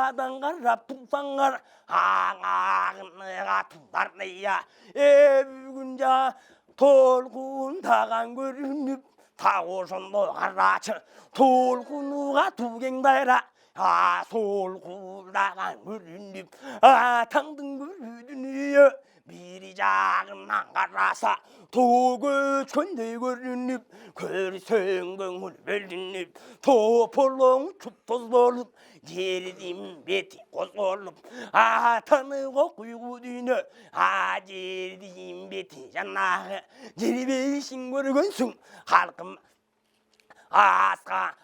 아단 가라 풍상가라 항아가 퉁달래야 에군자 돌군 다간 그릇 타고선도 가라쳐 돌구 누가 두갱달라 솔구 나간 그릇 당등 그릇이여 미리 작은 난가라사 도구 촌대그릇 그리 생강을 멜린 도폴롱 춥도솔 제리딤 베티 고솔 타느고 구구디네 제리딤 베티 잖나 제리베 싱거를 건숭 할끔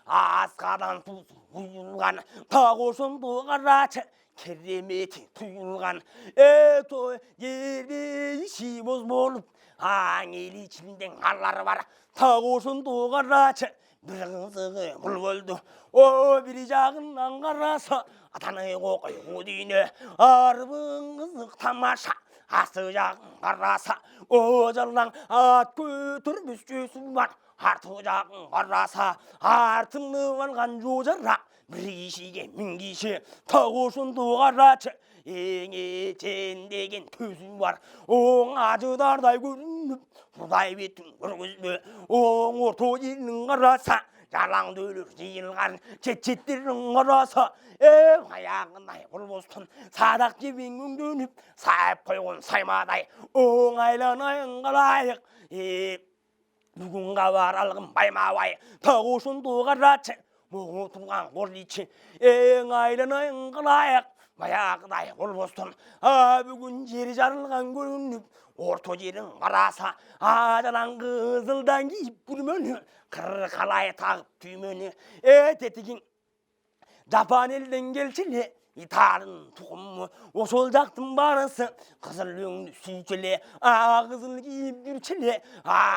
아스카단 부유간 타고선도 가라차 케레메티 투유간 에토 예리 시보스볼 앙일이 진댕 알라라 봐라 타고선도 가라차 미랑서게 물벌도 오비리 작은 난가라서 아타네고 어디네 아르붕 타마샤 아스작 가라사 오절랑 아꾸드르비스주수만 하트작 가라사 아르트느만 간조절라 미시게 민기시 타고선도 가라차 잉이 젠데겐 투수말 옹아주달 달고 후다이비튼 그러고있네 옹오토지는 거라사 자랑들을 지일간 제치띠는 거라서 화양은 나의 볼보스턴 사닥지 빙궁두니 살포용은 살마다이 옹아이라나의 거라이 누군가와 알금 말마와이 타고선도 가라차 모퉁강 골리치 앵아이라나의 거라이 마약 나의 볼보스턴 아부군 제리자를 간고는 오토지는 말아사 아자랑 그슬 당기 이쁘면 가라에 다 뒤면 에테티긴 자판일 댕gel칠래 이 다른 두금 오솔작 tum바라서 그슬룡 수질래 그슬 입줄칠래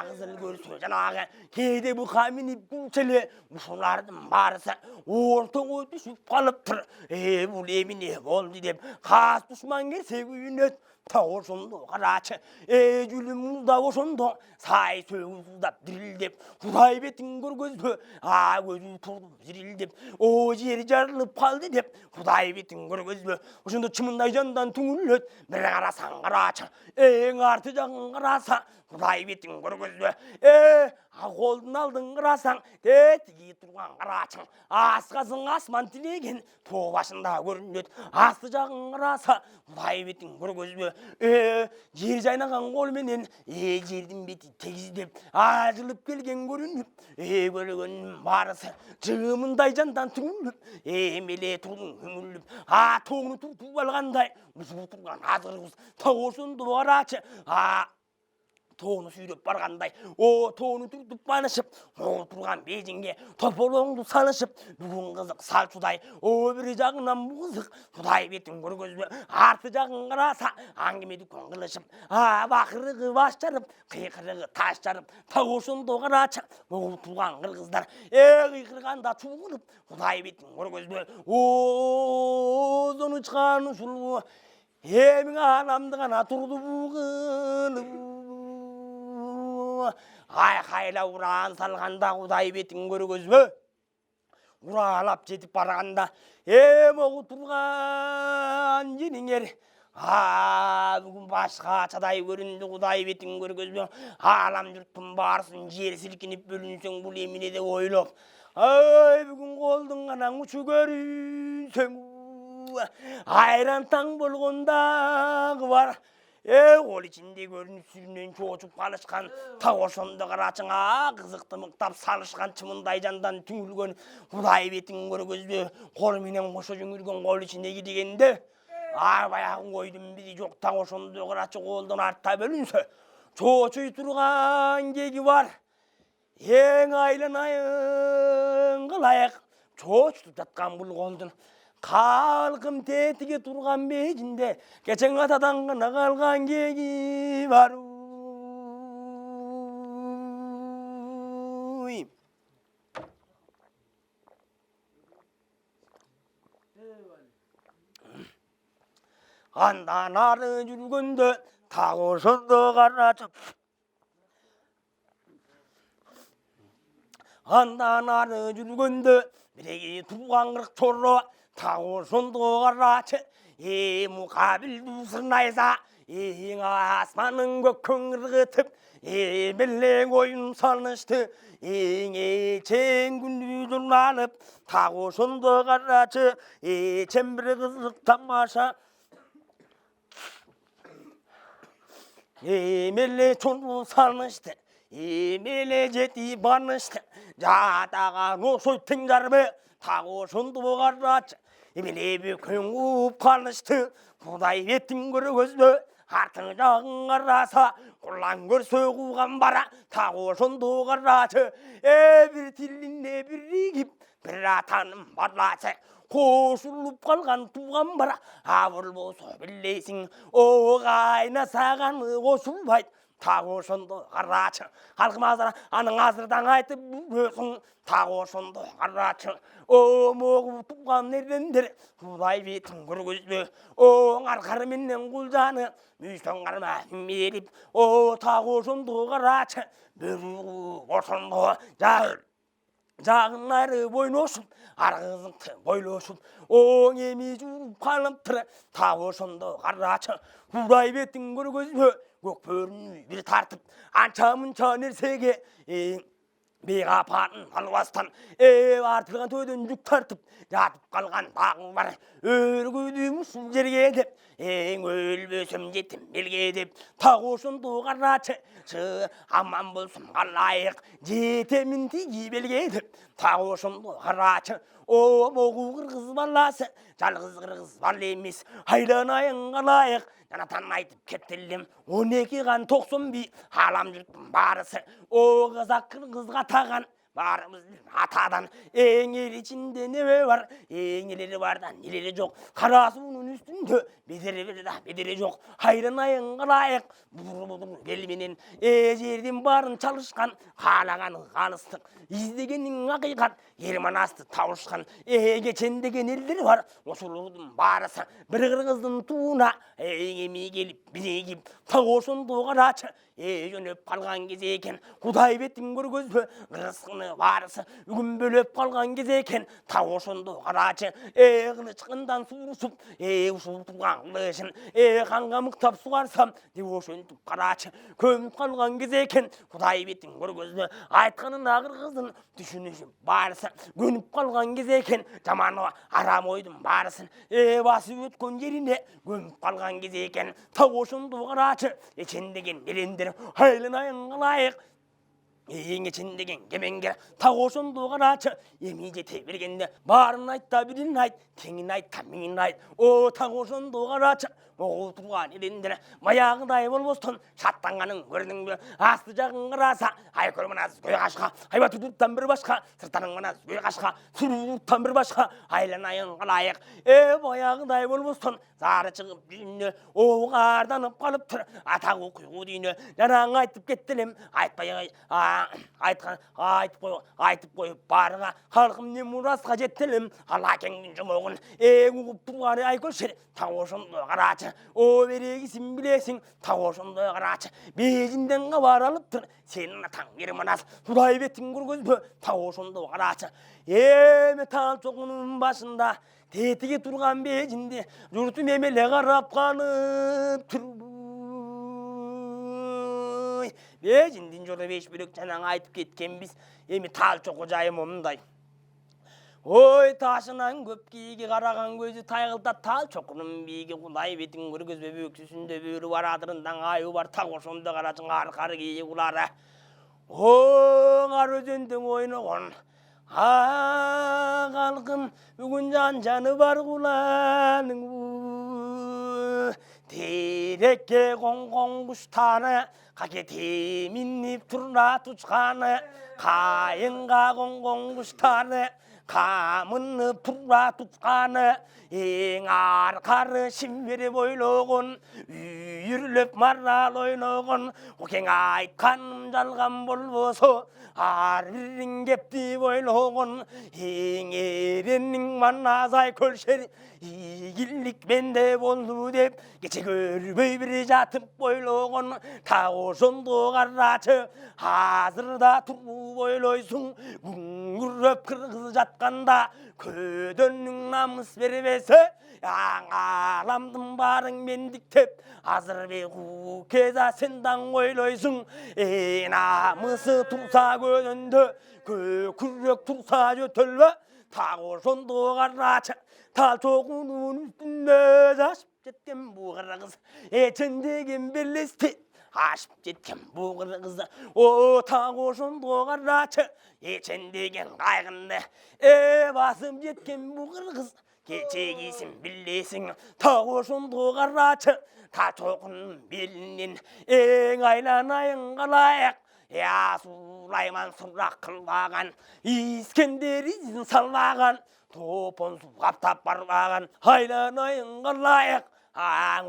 그슬 골소잖아 개대부 가민이 부칠래 무슨 말든 말아서 올통을 슈팔럽터 에불레미니 볼디뎀 가스투스만 게 세구이네 타오선도 가라체 에줄림다오선도 사이소우답 드릴뎀 후라이베 띵거고스 아고주 드릴뎀 오지리자르 팔디뎀 후다이베 띵거고스 오선도 치문나이 전단 둥을렛 메라가라 상가라차 엥아르트장가라사 후다이베 띵거고스 아골날든 가라상 대티기 뚜강 가라창 아스가성 아스만티니겐 도바신다 그릇 아스장 가라사 후다이베 띵거고스 지리자이나 강골면은 지리딘 비티 대기지대 아질럽 끌겐 거른 그러건 말아서 지금은 다이잔단 둥을 밀레 둥을 통은 뚜발 간다 무슨 뚜간 아들고 타고선도 와라체 돈은 수유로 빨아간다. 돈은 뚝뚝 빠나십. 들어간 매진게 덮어롱도 사나십. 누군가서 살주다. 오비리 작은 남무석. 후다이 비튼 거르고 아트 작은 거라사. 안기미도 공글러십. 바크르그 바스자릅. 그르그 다시자릅. 타고선도 가라차. 두간 그르그스다. 에이 그르간다 죽으릅. 후다이 비튼 거르고 오도는 차는 술. 예명한 남자가 나토로도 부근 하이라 우란 살간다고 다이베 띵거리고 있어 우란 앞제티 빨아간다 먹고 들어간 지닝에리 누군 바스가 차다이 그린 누구 다이베 띵거리고 있어 남줄 tum바르슨 지엘 실기니 뿔인생 불리미네데 오일업 누군 골등가나무 주거리 생우 아이란 땅 벌건다 그 봐라 오리 진디거린 수는 조축 발스간 타고선도 가라짱아 그석도 먹답 살스간 치문다이 잔단 둥글건 후다이베 띵거리고 고르미네 모서중 일건 올리 진디기 되겠는데 봐야 하고 이름 미리 족타고선도 가라짱 올도 나타별린서 조축이 들어간 계기 와라 행아일나영 걸라약 조축도 잡간 물건들 갈금 대티게 들어간 매진데 개청가다당 나갈간 계기 바로 안다 나를 줄건데 타고선도 가라쳐 안다 나를 줄건데 미래기 두광그럭 졸로 타고 손도 가라쳐 무가빌 두스나이사 아스마는 곡흥르급 멜레고인 살는스트 쟁군류좀 나릅 타고 손도 가라쳐 잼브르그 담마샤 멜레 촌부 살는스트 멜레 제티 바는스트 자다가 노소 탱자르베 타고 손도 가라쳐 멜레비 긍우 팔는스트 부다이 웨팅거르 거스베 하트 장가라사 꼴랑걸 sö구 간바라 타고 손도 가라쳐 에비til린 네비리기 베라타는 말라체 고술룹 갈간 두간바라 아불보소 빌레싱 오가이나 사간 고술바이 타고 손도 가라쳐 할그마사라 아는 아스르당 하이트 무슨 타고 손도 가라쳐 오모구 뚜간 내린데 후다이비 둥그르고 오가르가르민는 굴자는 미성가르마 미립 오 타고 손도 가라쳐 메루고 오손도 자 장나르 보이노숨 아르응트 보이노숨 오예미주 팔람트레 타고 손도 가라쳐 후다이비 둥그르고 곡별은 위를 타르트 안참은 전일 세계 미가 반 할와스탄 에와 들어간 도든 육타르트 야 갈간 방말 얼굴이 무슨 저리게 돼 앵을 베섬지 밀게 돼 타고 손도 가라체 저 암만 볼숨 갈라액 제테민티 기벨게 돼 타고 손도 가라체 오 모구 그르스 발라세 잘 그르스 발레미스 하이라나 engala액 나타난 나이트 캣들림 오네기간 독손비 할람줄 말세 오가사 그르스가 타간 말ımız hatadan eğil içinde ne var eğileri vardan ileri çok karası bunun üstünde bedeli çok hayrına layık budur gelminin ecerdim barın çalışkan halagan kalıstık izlegenin hakikat yerman astı tavuşkan geçendegen elleri var osurudum barısa bir kızın tuğuna eğimi gelip birigip tağosun doğar aç жөнөп қалған кезде екен құдай бетін көргөзбө рызқыны барысы үгін бөлөп қалған кезде екен тау ошондо карачы кылычкындан суурусуп ушул тугаңлышын канга мыктап сугарсам деп ошентип карачы көмүп қалған кезде екен құдай бетін көргөзбө айтканын акыр кыздын түшүнүшүп барысы көнүп қалған кезде екен жаман арам ойдун барысын басып өткөн жерине көмүп қалған кезде екен тау ошондо карачы эчендеген нерендер 하일나 engalaik eğin içindegen gemenger tagoşundu garaçı emice tebirgende barın aytta birin ayt tengin ayt tamin ayt o tagoşundu garaçı o tuğan edindire mayağıday bolboston şattанганын көрдүңбү асты жагын кыраса ай көрмөназ көй кашка айба тутуптан бир башка сыртаныңманаз көй кашка сүрүттан бир башка айланайын кылайык баягыдай болбостон зары чыгып жүзүнө огарданып калыптыр атак окуйгу дүйнө жанаң айтып кеттилем айтпай айтып коюп барыңа халкым не мураска жеттилем алакеңдин жомогун угуп турганы айкөлшер так ошондо карачы о берегисин билесиң так ошондо карачы бежинден кабар алыптыр сенин атаң ерманас кудай бетин көргөзбө так ошондо карачы эми таң чогунун башында тетиги турган бежинде журтум эмеле карап калып бежиндин жолу беш бөлөк жанаң айтып кеткенбиз эми тал чокуу жайым мындай ой ташынан көп кийиги караган көзү тайгылда тал чокунун бийиги кудай бетин көргөзбө бөксүсүндө бөрү бар адырындан айы бар так ошондо карачың аркары кийи кулары ар өзөндөн ойногон калкым бүгүн жан бар куланың терекке конгон куштары каке теминип тура тучканы кайынга конгон куштары камыны тура тутканы эң аркары шимбирип ойлогон үйүрлөп марал ойногон окең айтканым жалган болбосо ар бирин кепти ойлогон эң эренниң маназай көлшер ийгилик менде болду деп кече көрбөй бир жатып ойлогон так ошондо карачы азырда туруп ойлойсуң күңүрөп кыргыз жатканда көдөннің намыс бербесі аңаламдың барың мендіктеп азыр беғу кеза сен даң ойлойсың намысы тұрса көдөнді күрек тұрса жөтөлбі тағы сонды қарачы тал тоғының үстінде жашып жеткен бұл қырғыз ечендеген белесте ашып жеткен бұл қырғызды тағы сонды қарачы ечендеген қайғынды басып жеткен бұл қырғыз кечегейсің білесің тағы сонды қарачы та тоқының белінен айланайын қалайық Сулайман сұрақ қылбаған Искендер изін салмаған Топон су қаптап бармаған Айланайын қалайық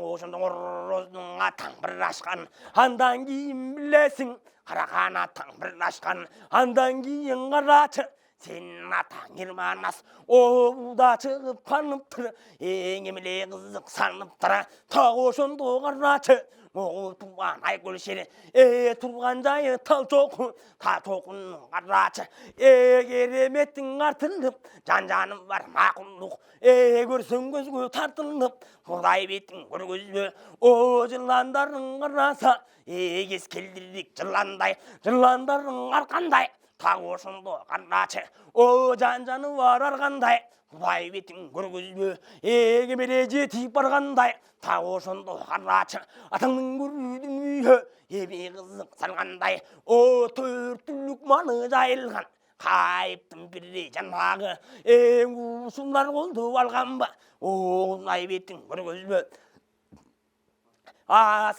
Ошындың ұрыздың атаң бір ашқан Андан кейін білесің Қарақан атаң бір ашқан Андан кейін қарачы Сен атаң ерманас Оуда шығып қанып тұр Емеле қызық санып тұр Тағы ошынды қарачы туған айгүл шері тұрған жайы тал тоқын қарачы кереметтің артылып жан-жаным бар мақұлдық көрсең көзге тартылып құдай бетін көргізбе жыландардың қараса кез келдірдік жыландардың арқандай тағы ошынды қарачы жан-жаны бар арқандай құдай бетін көргізбе кемере жетіп барғандай тағы ошынды қарачы атаңның көрдің үйі еме қызық салғандай төрт түлік малы жайылған қайыптың бірде жанағы ұсындар қолды алған ба құдай бетін көргізбе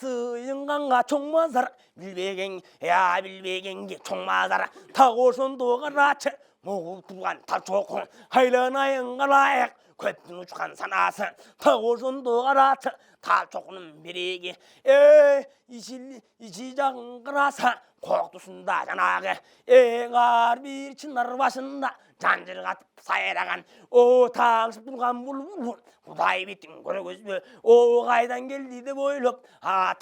сыйынғанға чоң мазар білбегенге чоң мазар тағы ошынды қарачы Моғыл тұрған тал çoқын айланайын қалайық көптің ұшқан санасы тағы ошынды қарачы тал çoқының береге иші жағын қыраса қоқтысында жанағы ар бір чынар басында жанжыр қатып сайраған таңшып тұрған бұлбұл құдай бетін көргізбе қайдан келді деп ойлап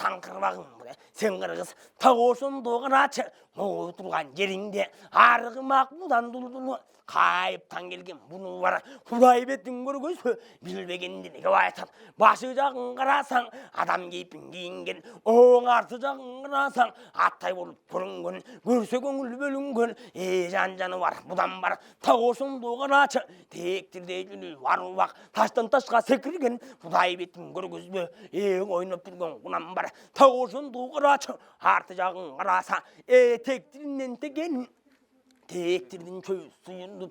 таң қырбағын сен қырғыз тағы ошынды қарачы Моғыл тұрған жеріңде арғымақ бұдан дұлдұлы қайыптан келген бұны бар құдай бетін көргізбе білбегенде неге айтады башы жағын қарасаң адам кейпін киінген арты жағын қарасаң аттай болып көрінген көрсе көңіл бөлінген жан-жаны бар бұдан бар тағы ошынды қарачы тектірде жүлі аруақ таштан ташқа секірген құдай бетін көргізбе ойнап жүрген құнан бар тағы ошынды қарачы арты жағын қараса тектірінен теген Тектерден көз сұйылып,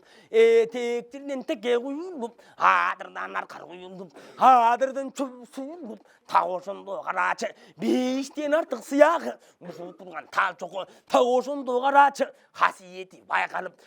тектерден теке құйылып, адырдан арқар құйылып, адырдан көз сұйылып, тағы ошынды қарачы, бештен артық сияғы, ұшыл тұрған тал çoқы, тағы ошынды қарачы, қасиеті байқалып,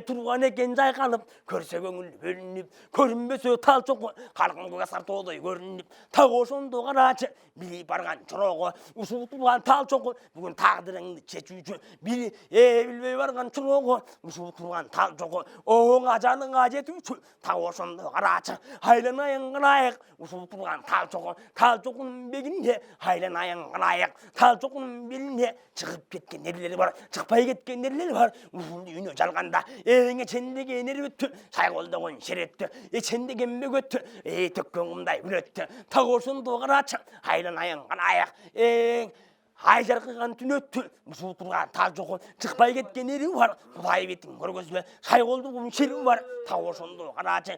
тұрған екен жайқалып, көрсе көңіл бөлініп, көрінбесе тал çoқы, қалқын көкасар тоғдай көрініп, тағы ошынды қарачы, білей барған чыроғы, ұшыл тұрған тал çoқы, бүгін тағдырыңды шешуші, білбей барған чыроғы, ұшыл тұрған тал çoқы, оңа жаныңа жетуші, тағы ошынды қарачы, айланайын қалайық, ұшыл тұрған тал çoқы, тал çoқының бегінде айланайын қалайық, тал çoқының белінде шығып кеткен ерлері бар, шықпай кеткен ерлері бар, ұшылды үйіне жалғанда, чендеген ер өтті, шайғолдаған шер өтті, чендеген бөк өтті, төккен құмдай үл өтті, тағы ошынды қарачы, айланайын қалайық, ай жарқыған түн өтті, ұшыл тұрған тал çoқы, шықпай кеткен ері бар, құдай бетін көргізбе, шайғолдығын шері бар, тағы ошынды қарачы,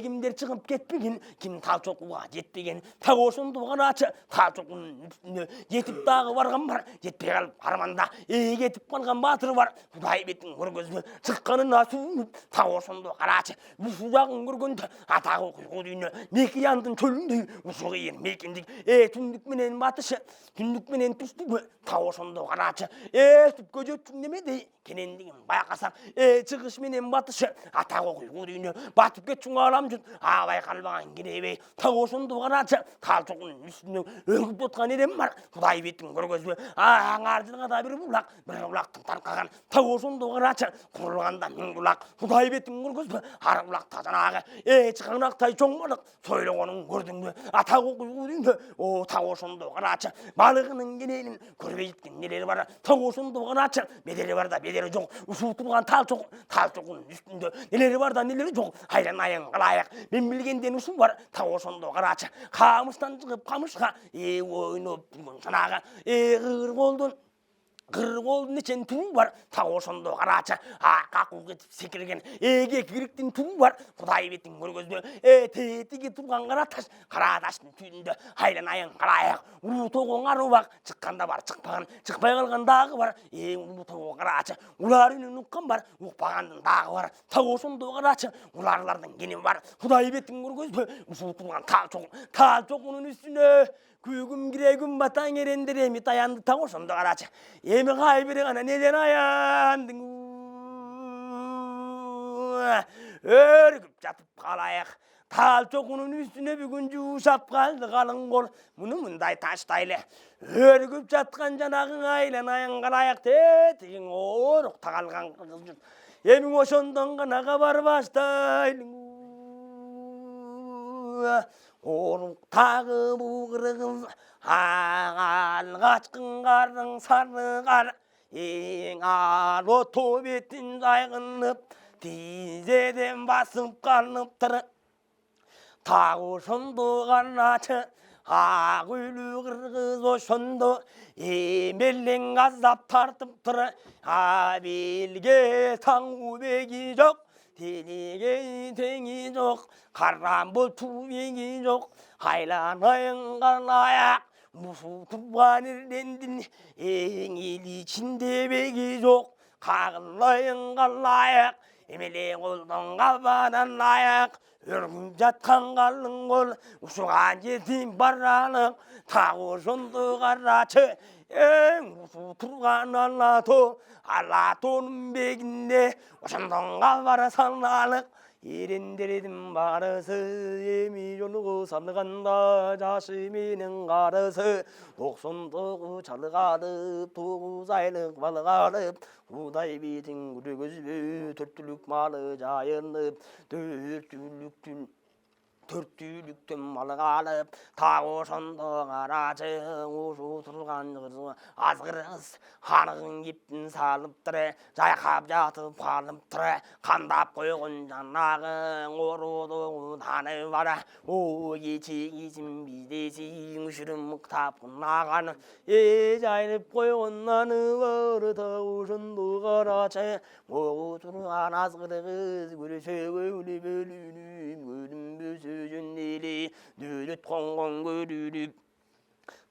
кімдер шығып кетпеген, кім тал çoқыға жетпеген, тағы ошынды қарачы, тал çoқының үстіне жетіп дағы барған бар, жетпей қалып арманда, кетіп қалған батыр бар, құдай бетін көргізбе, шыққанына суынып, тағы ошынды қарачы, ұшу жағын көргенде, атағы құйғы дүйіне, мекиянтың чөліндей, ұшу қиын мекендік, түндік менен батышы, түндік менен түсті тағы ошынды қарачы, түпке жеттің немедей, кенендігін байқасақ, шығыш менен батышы, атағы құйғы дүйіне, батып кетшің алам жүн, абай қалбаған керебей, тағы ошынды қарачы, тал çoқының үстіне өгіп отқан ерем бар, құдай бетін көргізбе, аңардыға да бір бұлақтың тарқаған, тағы ошынды қарачы, құрылғанда мың бұлақ, құдай бетін көргізбе, ар бұлақта жанағы, чықанақтай чоң балық, сойлы оның көрдің бе, атағы құйғы дүйіне, тағы ошынды қарачы, балығының кененің атын көрбей жеткен нелері бар, тау осындығын атшы, бедері бар да бедері жоқ, ұшу тұрған тал жоғын үстінде нелері бар да нелері жоқ, айланайын қалайық, мен білгенден ұшу бар, тау осындығын атшы, қамыстан шығып қамышқа, ойнып санаға, қыр қолдың ішен туы бар, тау осынды қарачы, қақу кетіп секірген, еге кіріктің туы бар, құдай бетін көргізді, тетіге тұрған қара таштың түйінді, айланайын қарайық, ұлы тоғын ару бақ, шыққанда бар, шықпай қалғандағы бар, ұлы тоғы қарачы, ұлар үнін ұққан бар, ұқпағандың дағы бар, тау осынды қарачы, ұларлардың кенен бар, құдай бетін көргізді, ұшыл тұрған тал çoğunun üstüne, Күгім кірегім батаң ерендіремі таянды тау сонды қарачы. Емі қай бірі ғана неден аяндың? Өргіп жатып қалайық. Тал çoğunun üstüne бүгін жуышап қалды қалың қол. Мұны мұндай таштайлы. Өргіп жатқан жанағың айланайын қалайық. Тетігің орық тағалған қыз жүр. Емің ошондон ғанаға бар бастайлың. Орық тағы бұғырығыз, ағал қачқын қардың сары қар, ең ало тобетін жайғынып, тизеден басып қалып тұр. Тағы шынды қарачы, ақ үйлі қырғыз ошынды, емелен ғазап тартып тұр. Абелге таңу бегі жоқ, Тенеге теңі жоқ, қарам бол тубегі жоқ, айланайын қалайық, мұсу тұрған ердендін, ең ел ішінде бегі жоқ, қағылайын қалайық, емеле қолдың қабадан лайық, өргіп жатқан қалың қол, ұшыған жетім баралық, тағы жонды қарачы, ең ұсу тұрған Алатоның бегінде, ошандонға бара салалық, ерендердің барысы, емі жолығы салғанда, жашы менің қарысы, 90-ғы чалғалып, 9 айлық балғалып, Құдай бетін күрегізбі, 4 түлік малы жайылып, 4 түліктің малы қалып, тағы ошонды қарачы, ошу тұрған азғырыз, қанығын кептін салып тұры, жайқап жатып қалып тұры, қандап қойғын жанағың, орудың таны бара, о кечегесін біздесің, үшірім мұқтап құнағаны, жайып қойғын наны бар, тағы ошонды қарачы, оғы тұрған азғырыз, көресе өлі бөлінім, өлім бөсі жөнделі, дөйлет қонған көріліп,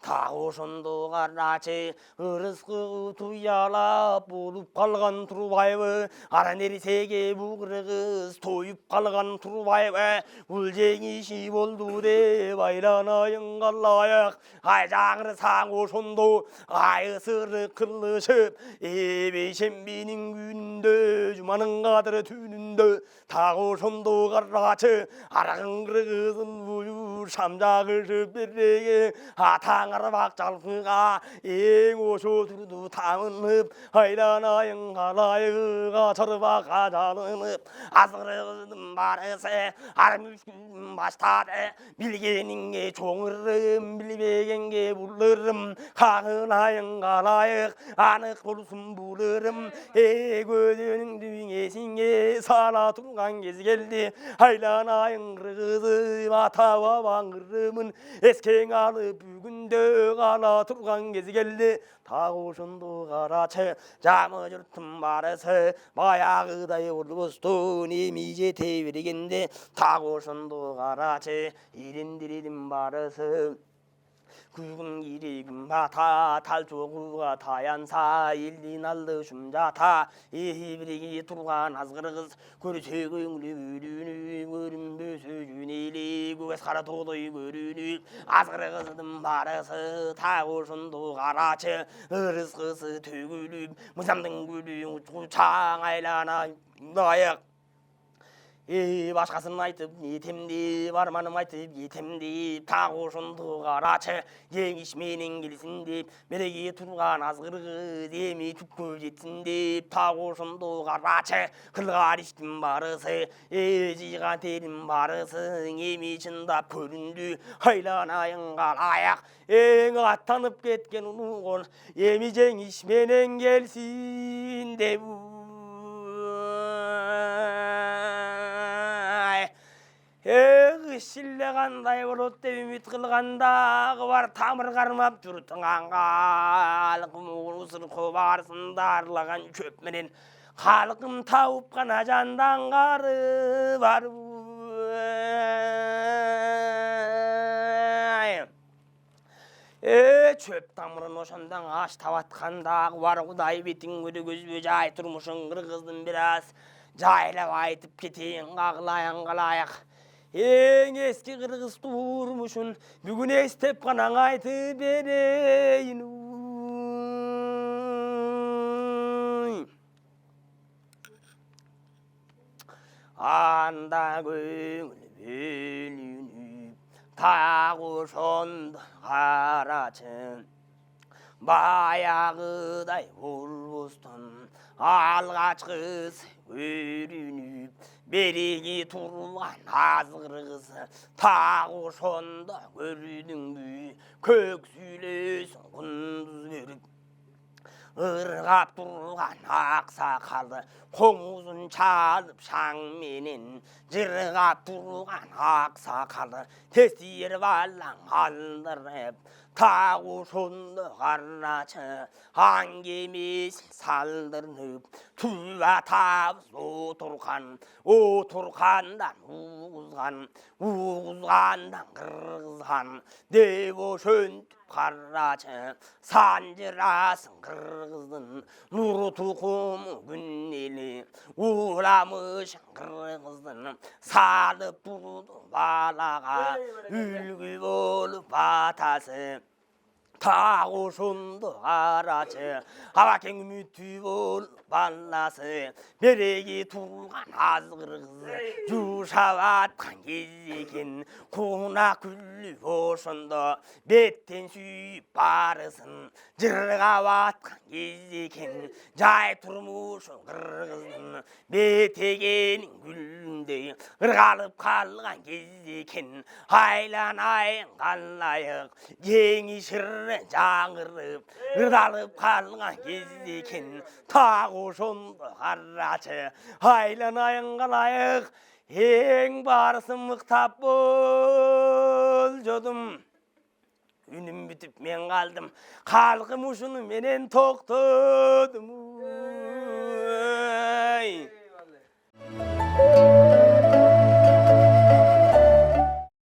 тағы ошонды қарачы, ырысқы туялап болып қалған Тұрбайбы, ара нерсеге бұғырғыз тойып қалған Тұрбайбы, бұл жеңіші болды деп айланайын қалайық, ай жағыр саң ошонды, ай ысыры қылышып, ебей шембенің күнінде, жұманың қадыры түнінде, тағы ошонды қарачы, арағын қырғызын бұйыр, шамжағышып береге, атаң арбақ жалқыға, ең ошо тұрды таңынып, айланайын қалайық, ачырбаққа жалынып, азғырығыздың барысы, армүшкін бастады, білгеніңе чоңырым, білбегенге бұлырым, қағынайын қалайық, анық болсын бұлырым, көзінің дүңесіңе сала тұрған кез келді, айланайын қырғызым, ата бабаң қырымын, ескен алып бүгінде қала тұрған кез келді, тағы ошонды қарачы, жамы жұрттың барысы, баяғыдай болғыстың емі жете бергенде, тағы ошонды қарачы, ерендердің барысы. Күгім керегім бата, тал жоғыға таянса, елден алды жұмжата, бірге тұрған азғырғыз, көрсе көңілі өліні, көрінбөсі жөнелі, көз қара тоғдай көріні, азғырғыздың барысы, тағы ошынды қарачы, ырысқысы төгіліп, мұзамдың көлі ұчаң айлана дайық. башқасын айтып етем деп арманым айтып етем деп тағы ошондо карачы жеңиш менен келсин деп мереге турган азгыргыз эми түпкө жетсин деп тағы ошондо карачы кылган иштин барысы жыйган терим барысың эми чындап көрүндү айланайынга аяк эң аттанып кеткен улугон эми жеңиш менен келсин деп Шилле қандай болот деп үміт қылғандағы бар тамыр қармап жұртың аңғалқым ұлысыр қобарсында арылаған шөп менен халқым тауып қана жанданғары бар чөп тамырын ошондан аш табаткандағы бар құдай бетің көрі көзбе жай тұрмышың қырғыздың біраз жайлап айтып кетейін қағылайын қалайық ең ескі қырғыз тұрмышын бүгін естеп қана айтып берейін анда көңіл бөлініп тағы ошондо карачы баягыдай болбостон алгачкысы көрүнүп береги турган азгыргыз тагы ошондо көрдүңбү көк сүйлөсүң кундуз берип ыргап турган ак сакалы комузун чалып шаң менен жыргап турган ак сакалы тестир балаң алдырып тагы ошондо карачы аң кемесин салдырып туба табыз отургандан угузгандан кыргызган деп ошентип карачы санжырасың кыргыздын нуру тукуму күн эли уламышың кыргыздын салып турду балага үлгү болуп атасы тагы ошондо карачы абакең үмүтү болуп баласы береги турган азгыргыз жушап аткан кез экен кууна күлүп ошондо беттен сүйүп барысын жыргап аткан кез экен жай турмушу кыргыздын бетегенин гүлүндөй ыргалып калган кез экен айланайын калайык жеңишир жаңырып ырдалып калган кез экен тагы ошондо карачы айланайын калайык эң барысын мыктап болжодум үнүм бүтүп мен калдым калкым ушуну менен токтодум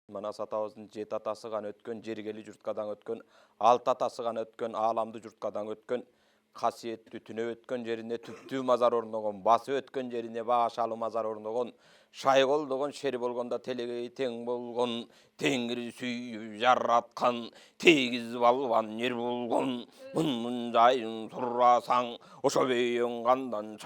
Манас атабыздын 7 атасы гана өткөн, жергели журткадан өткөн, 6 атасы гана өткөн, ааламды журткадан өткөн, касиеттүү түнө өткөн жерине түптүү мазар орногон, басы өткөн жерине баашалуу мазар орногон, шайгол догон шер болгондо телегей тең болгон, теңири сүйүп жараткан, тегиз балбан ер болгон, мунун жайын сурасаң, ошо бейөң кандан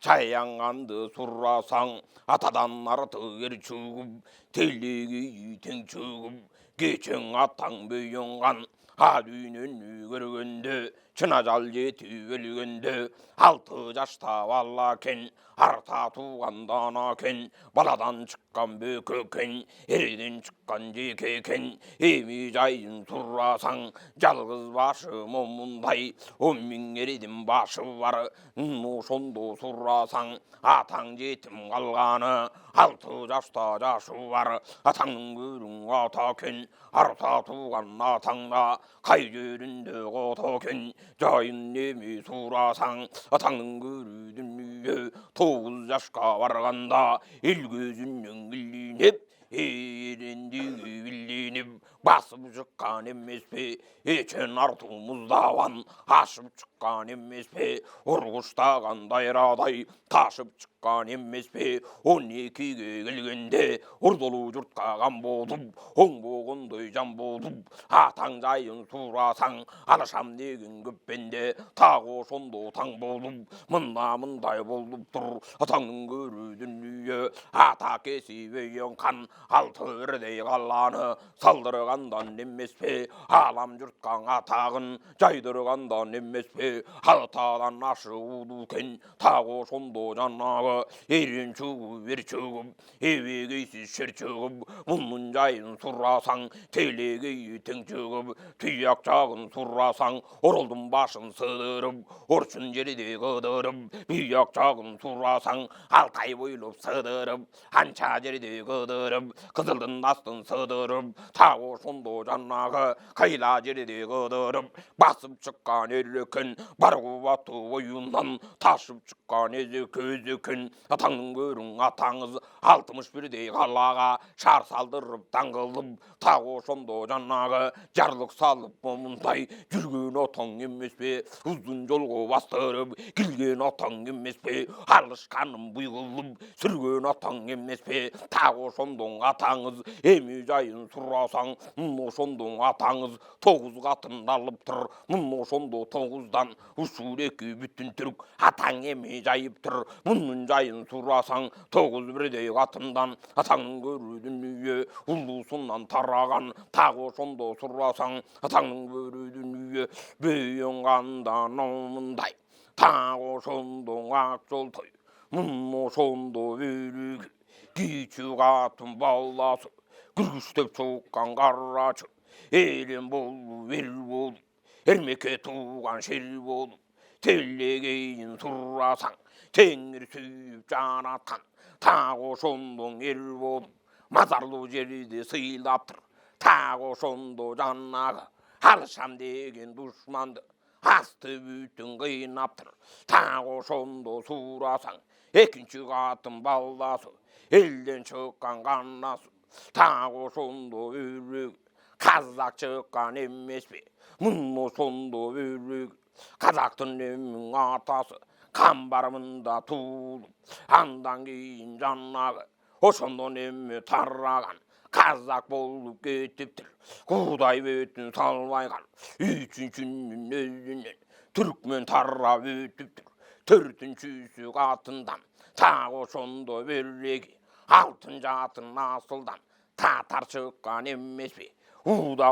чаянганды сурасаң, атадан артык ер чыгып, телеги тең чыгып, кечең атаң бөйөнган, а дүйнөнү көргөндө, чына жал жетип өлгөндө, 6 жашта бала экен, арта тууганда ана экен, баладан чыккан бөкө экен, эрден чыккан жеке экен, эми жайын сурасаң, жалгыз башы момундай, 10 000 эрдин башы бар, ошондо сурасаң, атаң жетим калганы, 6 жашта жашы бар, атаңдын көрүң ата экен, арта тууган атаңда, кай жеринде кото экен, жайын эми сурасаң, атаңдын көрүдүн үйө 9 жашка барганда, эл көзүнөн билинип, эрендиги билинип, басып шыққан емес пе, екен артуымыздан ашып шыққан емес пе, ұрғыштаған дайрадай ташып шыққан емес пе, 12-ге келгенде ұрдылы жұртқа қан болып, оң боғындай жан болып, атаң жайын сұрасаң, алашам деген көппенде, тағы сонда таң болып, мындай болып тұр, атаңның көрудін үйі, ата кесіп қан, алтырдей қаланы салдырғандан емес пе, алам жұртқан атағын жайдырғандан емес пе, атадан ашылу кен, тағы сонда жанағы, ерен чүгіп, ер чүгіп, ебегейсіз шер чүгіп, мұның жайын сұрасаң, телегей тең чүгіп, тұяқ жағын сұрасаң, орылдың башын сыдырып, оршын жерде қыдырып, тұяқ жағын сұрасаң, алтай бойлып сыдырып, анша жерде қыдырып, қызылдың астын сыдырып, тағы сонда жанағы, қайла жерде қыдырып, басып шыққан ерекен, бар қуаты ойынан, ташып шыққан көз екен, атаңның көрің атаңыз, 61-дей қалаға, шар салдырып таңғылып, тағы сонда жанағы, жарлық салып момындай, жүрген атаң емес пе, ұзын жолға бастырып, келген атаң емес пе, алышқаным бұйғылып, сүрген атаң емес пе, тағы сондың атаңыз, еме жайын сұрасаң, мұны сондың атаңыз, 9 қатын алып тұр, мұны сонда 9-дан, ұшыр екі бүтін түрік, атаң еме жайып тұр, мұның жайын сұрасаң, 9 бірдей қатындан, атаңның көрудін үйі, ұлысынан тараған, тағы сонда сұрасаң, атаңның көрудін үйі, бүйін қандан омындай, тағы сондың ақ жолтой, мұны сонда өрігі, күйчі қатын баласы, күргіштеп соққан қарачы, елен болу, ер болу, ермеке туған шер болу, телегейін сұрасаң, теңір сүйіп жанатқан, тағы сондың ер болу, мазарлы жерде сыйлаптыр, тағы сонда жанағы, алышам деген дұшманды, асты бүтін қинаптыр, тағы сонда сұрасаң, екінші қатын баласы, елден шыққан қанасы, тағы сонда өрек, қазақ шыққан емес пе, мұны сонда өрек, қазақтың емін атасы, қамбарымында туылып, андан кейін жанағы, ошондон емі тарраған, қазақ болып кетіптір, құдай бетін салмайған, үшіншінің өзінен, түрікмен таррап өтіптір, төртіншісі қатындан, тағы сонда береге, алтын жатын асылдан, татар шыққан емес пе, уда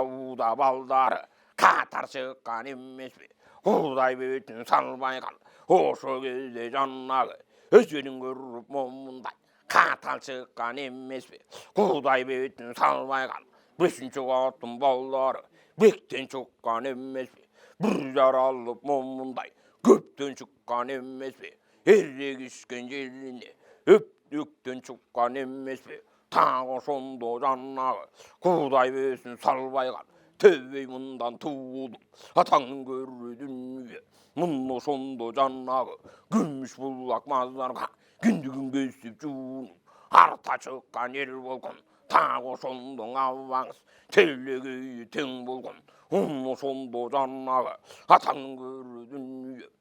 балдары, қатар шыққан емес пе, құдай бетін салмайған, ошо кезде жаннағы, өзінің көріп момындай, қатар шыққан емес пе, құдай бетін салмайған, бесінші қатын балдары, бектен шыққан емес пе, бір жаралып момындай, көптен шыққан емес пе, ерегішкен жеріне, өктен шыққан емес пе, тағы сонда жаннағы, құдай бетін салмайған, төбей мұндан туылып, атаңның көрудін үйі, мұны сонда жаннағы, күміш бұлақ мазарға, күндігін көсіп жуынып, арта шыққан ер болған, тағы сондың аваңыз, телегейі тең болған, мұны сонда жаннағы, атаңның көрудін үйі.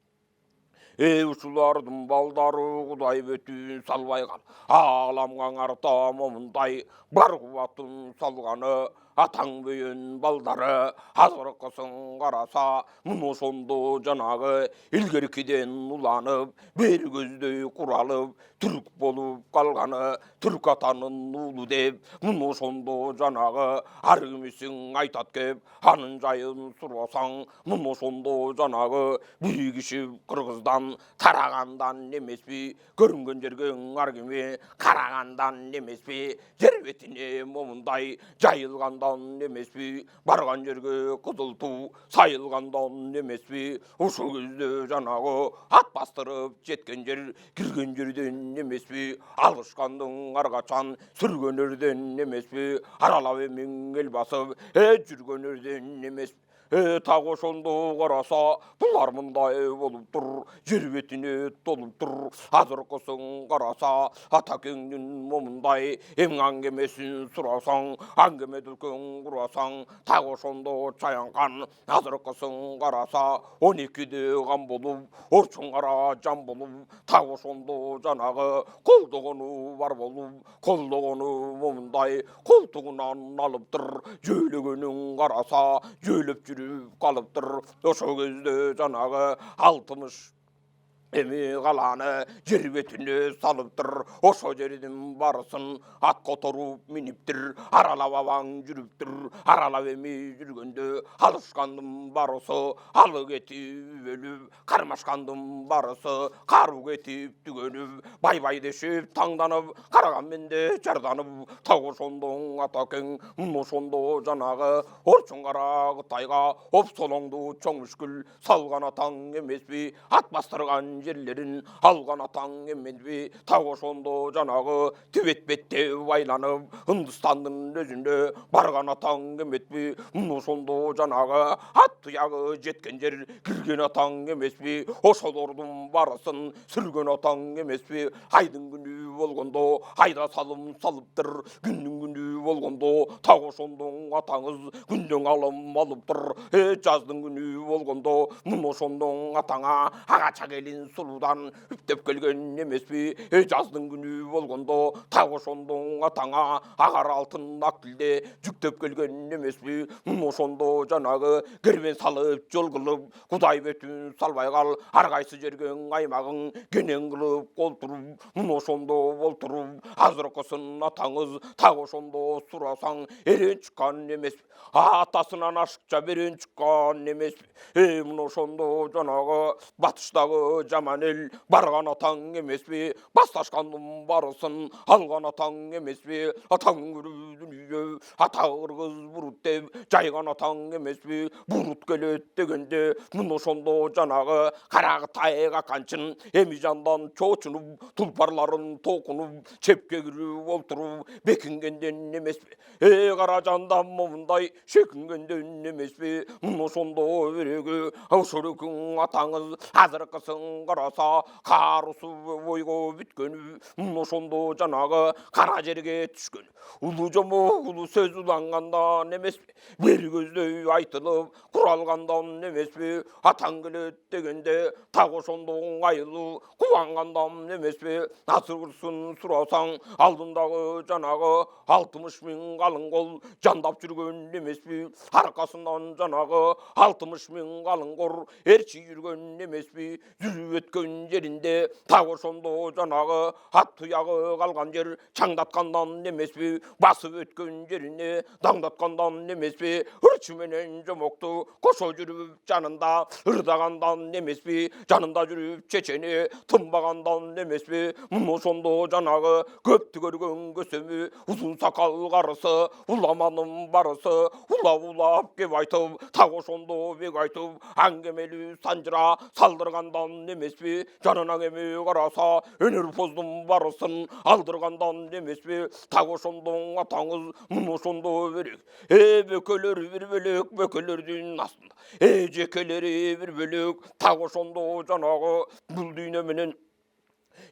Ұшылардың балдары құдай бетін салбайған, аламған арта момындай, бар қуатын салғаны, атаң бүйін балдары, азырқысын қараса, мұны сонда жанағы, илгеркеден ұланып, бер көздей құралып, түрік болып қалғаны, түрік атаның ұлы деп, мұны сонда жанағы, арғымесің айтат кеп, анын жайын сұрасаң, мұны сонда жанағы, бір кішіп қырғыздан, тарағандан емес пе, көрінген жерген аргіме, қарағандан емес пе, жер бетіне момындай, жайылғандан емес пе, барған жерге қызыл ту, сайылғандан емес пе, ұшы кезде жанағы, ат бастырып жеткен жер, кірген жерден емес пе, алышқандың арқачан, сүрген ерден емес пе, аралап емен ел басып, жүрген ерден емес пе, Tağı ошондо караса булар мындай болуп тур, жер бетине толуп тур. Азыркысын караса атакеңдин момундай эң аңгемесин сурасаң, аңгеме дүлкөң курасаң, так ошондо чаянган. Азыркысын караса 12-де ган болуп, орчуң кара жан болуп, так ошондо жанагы колдогону бар болуп, колдогону момундай колтугунан алыптыр. Жөйлөгөнүн караса жөйлөп жүрүп калыптыр. Ошол кезде жанагы 60 эми каланы жер бетине салыптыр. Ошо жердин барысын ат которуп миниптир. Аралап абаң жүрүптүр. Аралап эми жүргөндө алышкандын барысы алы кетип өлүп, кармашкандын барысы кару кетип түгөнүп, бай дешип таңданып, караган менде жарданып, так ошондо атакең ошондо жанагы орчуң кара Кытайга опсолоңду чоң мүшкүл салган атаң эмеспи? Ат бастырган жерлерин алган атаң эмеспи? Так ошондо жанагы Тибет бетте байланып, Үндүстандын өзүнө барган атаң эмеспи? Ошондо жанагы ат туягы жеткен жер кирген атаң эмеспи? Ошолордун барысын сүргөн атаң эмеспи? Айдын күнү болгондо айда салым салыптыр. Күндүн күнү болгондо так ошондо атаңыз күндөн алым алыптыр. Жаздын күнү болгондо ошондо атаңа агача келин сулуудан үптөп келген эмеспи? Жаздын күнү болгондо так ошондо атаңа агар алтын актилде жүктөп келген эмеспи? Ошондо жанагы кербен салып жол кылып, Кудай бетүн салбай кал, ар кайсы жерген аймагың кенен кылып колтуруп, ошондо болтуруп, азыркысын атаңыз так ошондо сурасаң эрен чыккан эмеспи? Атасынан ашыкча берен чыккан эмеспи? Ошондо жанагы батыштагы жаман эл барган атаң эмеспи? Басташкандын барысын алган атаң эмеспи? Атаң көрүү дүнүйө атагы кыргыз бурут деп жайган атаң эмеспи? Бурут келет дегенде ошондо жанагы кара Кытай каканчын эми жандан чоочунуп, тулпарларын токунуп, чепке кирип олтуруп бекингенден эмеспи? Кара жандан момундай шекингенден эмеспи? Ошондо береги ошорекүн атаңыз азыркысын караса карысы бойго бүткөнү, ошондо жанагы кара жерге түшкөн. Улуу жомок улуу сөз улангандан эмеспи? Бери көздөй айтылып куралгандан эмеспи? Атаң келет дегенде так ошондо айылуу кубангандан эмеспи? Азыркысын сурасаң алдындагы жанагы 60 000 калың кол жандап жүргөн эмеспи? Аркасынан жанагы 60 000 калың кор эрчи жүргөн эмеспи? Жүрүп өткөн жеринде так ошондо жанагы ат туягы калган жер чаңдаткандан эмеспи? Басып өткөн жерине даңдаткандан эмеспи? Ырчы менен жомокту кошо жүрүп жанында ырдагандан эмеспи? Жанында жүрүп чечени тынбагандан эмеспи? Ошондо жанагы көптү көргөн көсөмү узун сакал карысы уламанын барысы улап кеп айтып, так ошондо бек айтып аңгемелүү санжыра салдыргандан эмеспи? Жанына эми караса өнөр-поздун барысын алдыргандан эмеспи? Так ошондо атаңыз ошондо берек. Бөкөлөр бир бөлөк, бөкөлөрдүн астында жекелери бир бөлөк. Так ошондо жанагы бул дүйнө менен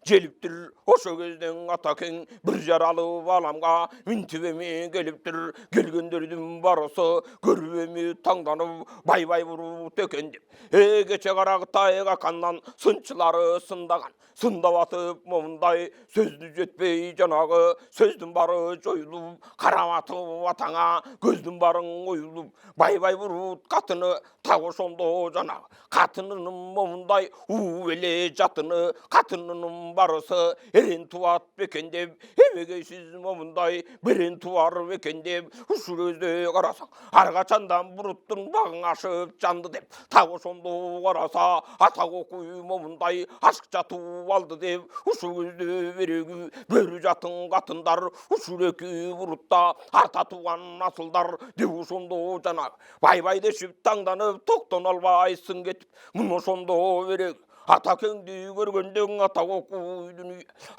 желиптир. Ошо кезден атакең бир жаралып аламга минтип эми келиптир. Келгендердин барысы көрүп эми таңданып бай буруп экен деп. Кече кара Кытай какандан сынчылары сындаган. Сындап атып момундай сөздү жетпей жанагы сөздүн бары жоюлуп, караматып атаңа көздүн барын оюлуп, бай бурут катыны так ошондо жанагы катынынын момундай уу эле жатыны катынынын барысы эрен туат бекен деп, эмеге сиз момундай берен туар бекен деп, ушул көздө карасаң ар качандан буруттун багың ашып жанды деп, так ошондо караса атак окуй момундай ашык жатып алды деп, ушул көздө береги бөрү жатын катындар ушул эки бурутта арта туган асылдар деп, ошондо жанагы бай дешип таңданып токтоно албайсың кетип, ошондо береги атакеңді көргенде атақ оқуйдың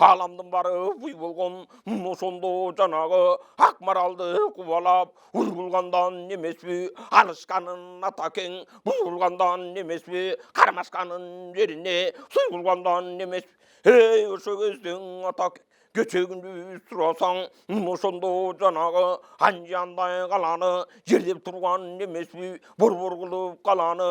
аламдың бары бұй болған ошондо жанагы ақмаралды қуалап ургулгандан емес пе алышқанын атакең бұйырғандан емес пе қармасқанын жеріне сұйылғандан емес пе ей ошо кездің атакең көчөгүндү сурасаң ошондо жанагы анжандай каланы жердеп турган эмеспи борбор кылып каланы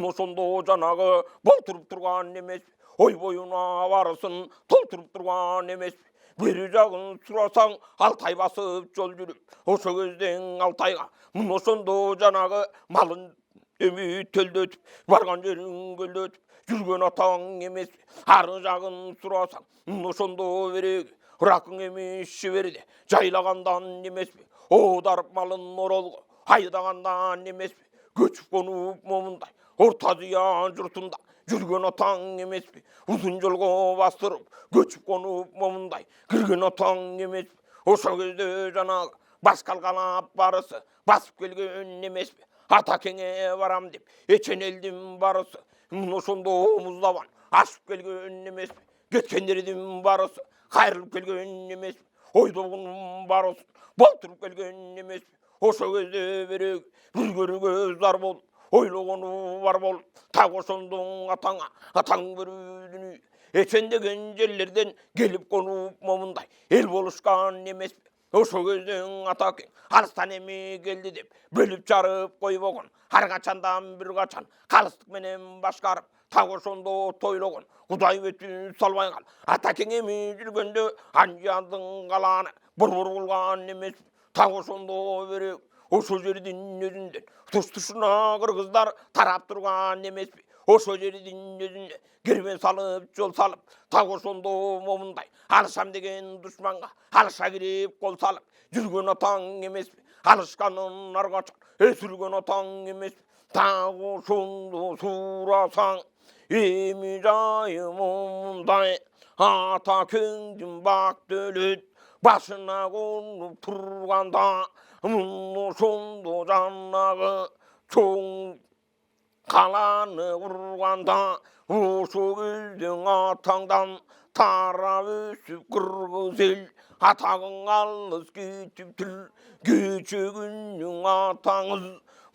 ошондо жанагы болтуруп турган эмеспи ой боюна барысын толтуруп турган эмеспи бери жагын сурасаң алтай басып жол жүрүп ошо кезден алтайга ошондо жанагы малын эми төлдөтүп барган жерин көлдөтүп жүргөн атаң эмеспи ары жагын сурасаң ошондо береги ыракың эми шиберде жайлагандан эмеспи оодарып малын оролго айдагандан эмеспи көчүп конуп момундай орта зыян журтунда жүргөн атаң эмеспи узун жолго бастырып көчүп конуп момундай кирген атаң эмеспи ошол кезде жанагы баш калкалап барысы басып келген эмеспи атакеңе барам деп эчен элдин барысы ошондо муздабан ашып келген эмеспи кеткендердин барысы кайрылып келген эмеспи ойдогунун барысын болтуруп келген эмеспи ошол кезде береги бир көрүүгө зар болуп ойлогону бар болуп так ошондон атаңа атаң берүүдүн эчен деген жерлерден келип конуп момундай эл болушкан эмеспи ошол кезден атакең алыстан эми келди деп бөлүп жарып койбогон ар качандан бир качан калыстык менен башкарып так ошондо тойлогон кудай бетин салбай кал атакең эми жүргөндө анжандын калааны борбор кылган эмеспи так ошондо береги ошол жердин өзүндөн туш тушуна кыргыздар тарап турган эмеспи ошол жердин өзүнө кербен салып жол салып так ошондо момундай алышам деген душманга алыша кирип кол салып жүргөн атаң эмеспи алышканын ар качан өсүргөн атаң эмеспи так ошондо сурасаң эми жайым мындай атакеңдин бак дөлөт башына конуп турганда ошондо жанагы чоң каланы курганда ошол кезден атаңдан тарап өсүп кыргыз эл атагың алыс кетиптир кечөгүнүң атаңыз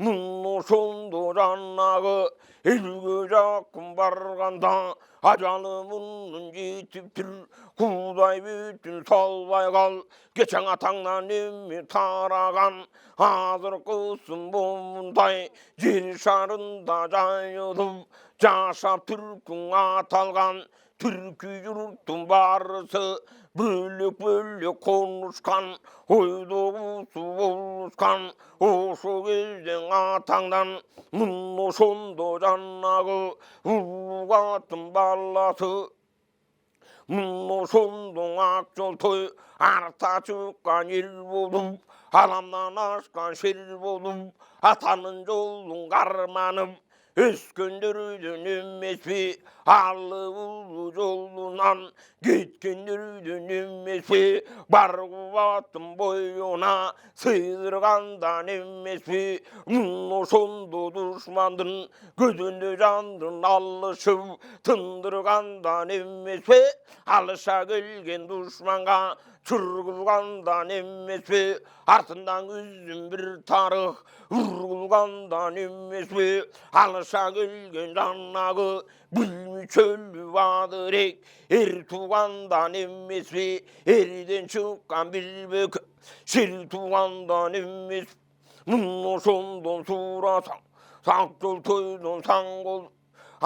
ошондо жанагы элге жакын барганда ажалымын жетиптир кудай бүтүн салбай кал кечең атаңдан эми тараган азыркысын момундай жер шарында жайылып жашап түркүң аталган түркү журттун барысы бөлөк бөлөк конушкан ойдогусу болушкан ошол кезден атаңдан ошондо жанагы улугаттын баласы ошондо ак жол той арта чыккан эл болуп аламдан ашкан шер болуп атанын жолун карманып өскөндөрдөн эмеспи алып улуу жолунан кеткендөрдөн эмеспи бар кубаттын боюна сыйдыргандан эмеспи ошондо душмандын көзүндө жандын алышып тындыргандан эмеспи алыша келген душманга чургулгандан эмеспи артынан үзүн бир тарых ургулгандан эмеспи алыша келген жанагы бүлмү чөлү бадырек эр туугандан эмеспи эрден чыккан билбек шел туугандан эмеспи ошондон сурасаң сак жол тойдон саң болуп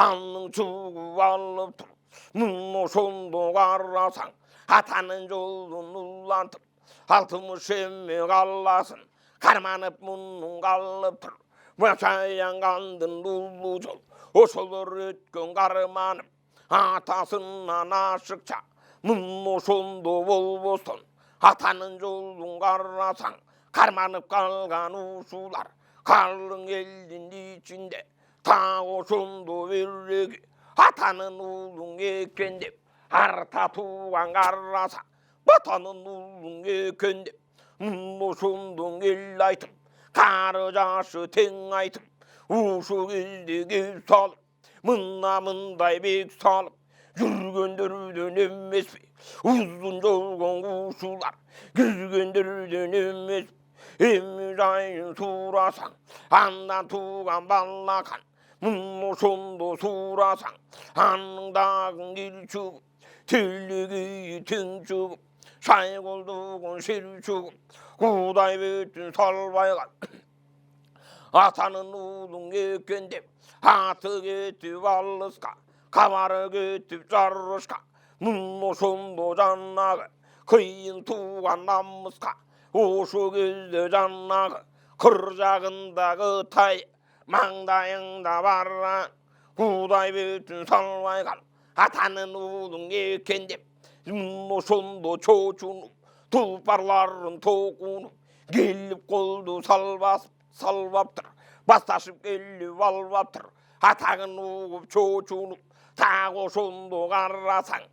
анын чугуп алып тур ошондо карасаң атанын жолун улантып алтымыш эме калласын карманып мунун калып тур башаянгандын улуу жол ошолор өткөн карманып атасынан ашыкча ошондо болбостон атанын жолун карасаң карманып калган ушулар калың элдин ичинде так ошондо береги атанын уулуң экен деп арта тууган карасаң батанын уулуң экен деп ошондон эл айтып кары жашы тең айтып ушул кезде кеп салып mınday bek salып жүргендерден емес пе ұзын жолған қушулар жүргендерден емес емі жайын сұрасаң андан туған балақан мұны сұрасаң аныңдағын кел шөгіп телегей тең шөгіп шайқолдығын шер шөгіп құдай бетін салбайған атаның ұлың екен деп аты кетіп алысқа қабары кетіп жарышқа мұны жаннағы қиын туған намысқа осы кезде жаннағы қыр жағындағы тай маңдайыңда барған құдай бетін салбайған атаның ұлың екен деп мұны чочунуп тұлпарларын тоқунуп келіп қолды салбаптыр басташып келіп албаптыр атағын уғып чочунуп тағы ошондо қарасаң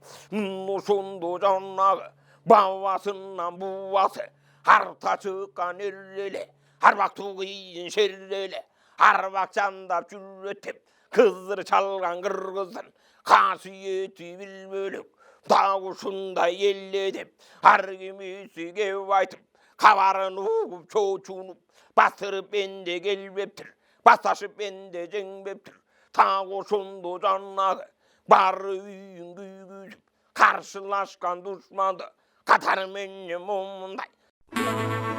ошондо жаннағы бабасынан буасы арта шыққан ерлеле арбақ туғиын шерлеле арбақ жандап жүреттеп кызыр чалған кыргыздын қасиеті білмелік тағы ушундай елле деп ар кимиси кеп айтып хабарын угуп чочунуп бастырып менде келбептир басташып менде жеңбептир тағы ошондо жаннағы бары үйүн күйгүзүп каршылашкан душманды катары менен момундай